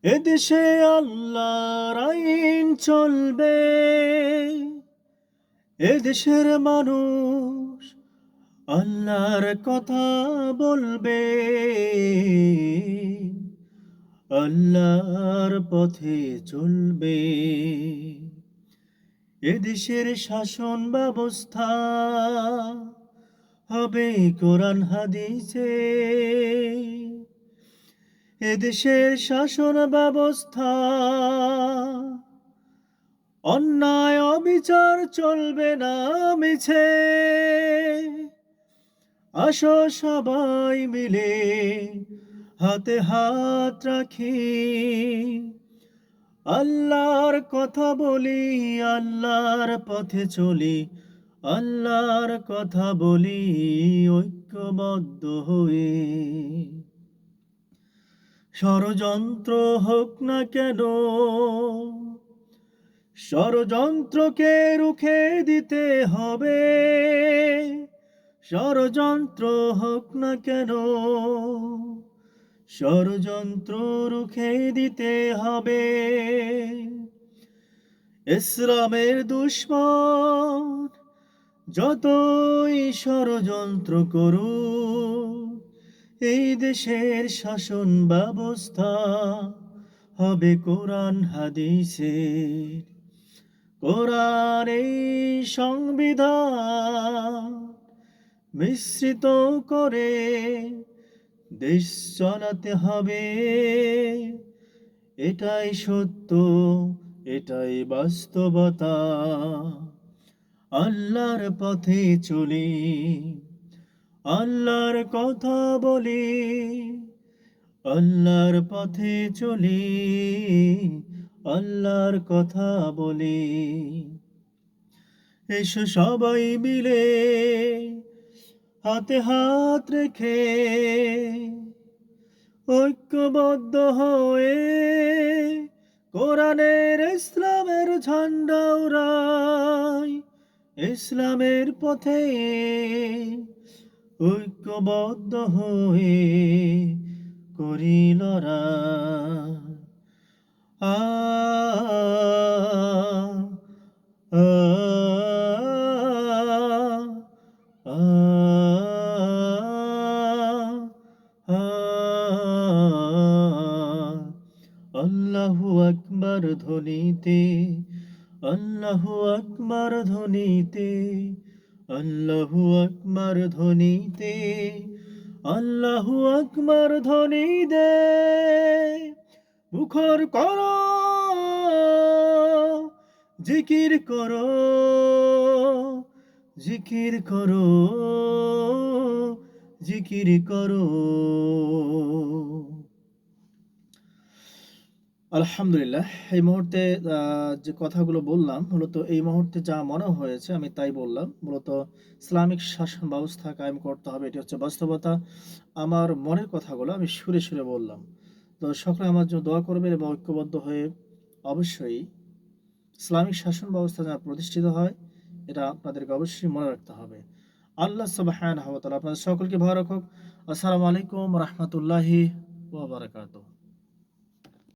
এদেশে আল্লাহর আইন চলবে, এদেশের মানুষ আল্লাহর কথা বলবে, আল্লাহর পথে চলবে। এদেশের শাসন ব্যবস্থা হবে কোরআন হাদিসে, এদেশের শাসন ব্যবস্থা অন্যায় অবিচার চলবে না মিছে। আসো সবাই মিলে হাতে হাত রাখি, আল্লাহর কথা বলি, আল্লাহর পথে চলি, আল্লাহর কথা বলি ঐক্যবদ্ধ হয়ে। ষড়যন্ত্র হোক না কেন, ষড়যন্ত্রকে রুখে দিতে হবে। ষড়যন্ত্র হোক না কেন, ষড়যন্ত্র রুখে দিতে হবে। ইসলামের দুশমন যতই ষড়যন্ত্র করুক, এই দেশের শাসন ব্যবস্থা হবে কোরআন হাদিসের। কোরআন এই সংবিধান মিশ্রিত করে দেশ চালাতে হবে। এটাই সত্য, এটাই বাস্তবতা। আল্লাহর পথে চলি, আল্লাহর কথা বলি, আল্লাহর পথে চলি, আল্লাহর কথা বলি। এসো সবাই মিলে হাতে হাত রেখে ঐক্যবদ্ধ হয়ে কোরআনের ইসলামের ঝান্ডা উড়াই, ইসলামের পথে ঐক্যবদ্ধ হয়ে করি লড়াই। আ আ আ আ আল্লাহু আকবার ধ্বনিতে, আল্লাহু আকবার ধ্বনিতে, আল্লাহু আকবার ধ্বনিতে, আল্লাহু আকবার ধ্বনি দে। মুখর করো, জিকির করো, জিকির করো, জিকির করো। আলহামদুলিল্লাহ, এই মুহূর্তে যে কথাগুলো বললাম মূলত এই মুহূর্তে যা মনে হয়েছে আমি তাই বললাম। মূলত ইসলামিক শাসন ব্যবস্থা কায়েম করতে হবে, এটি হচ্ছে বাস্তবতা। আমার মনের কথাগুলো আমি সুরে সুরে বললাম। তো সকলে আমার জন্য দোয়া করবেন এবং ঐক্যবদ্ধ হয়ে অবশ্যই ইসলামিক শাসন ব্যবস্থা যেন প্রতিষ্ঠিত হয়, এটা আপনাদেরকে অবশ্যই মনে রাখতে হবে। আল্লাহ সুবহানাহু ওয়া তাআলা আপনাদের সকলকে ভালো রাখুক। আসসালামু আলাইকুম ওয়া রাহমাতুল্লাহি ওয়া বারাকাতুহু।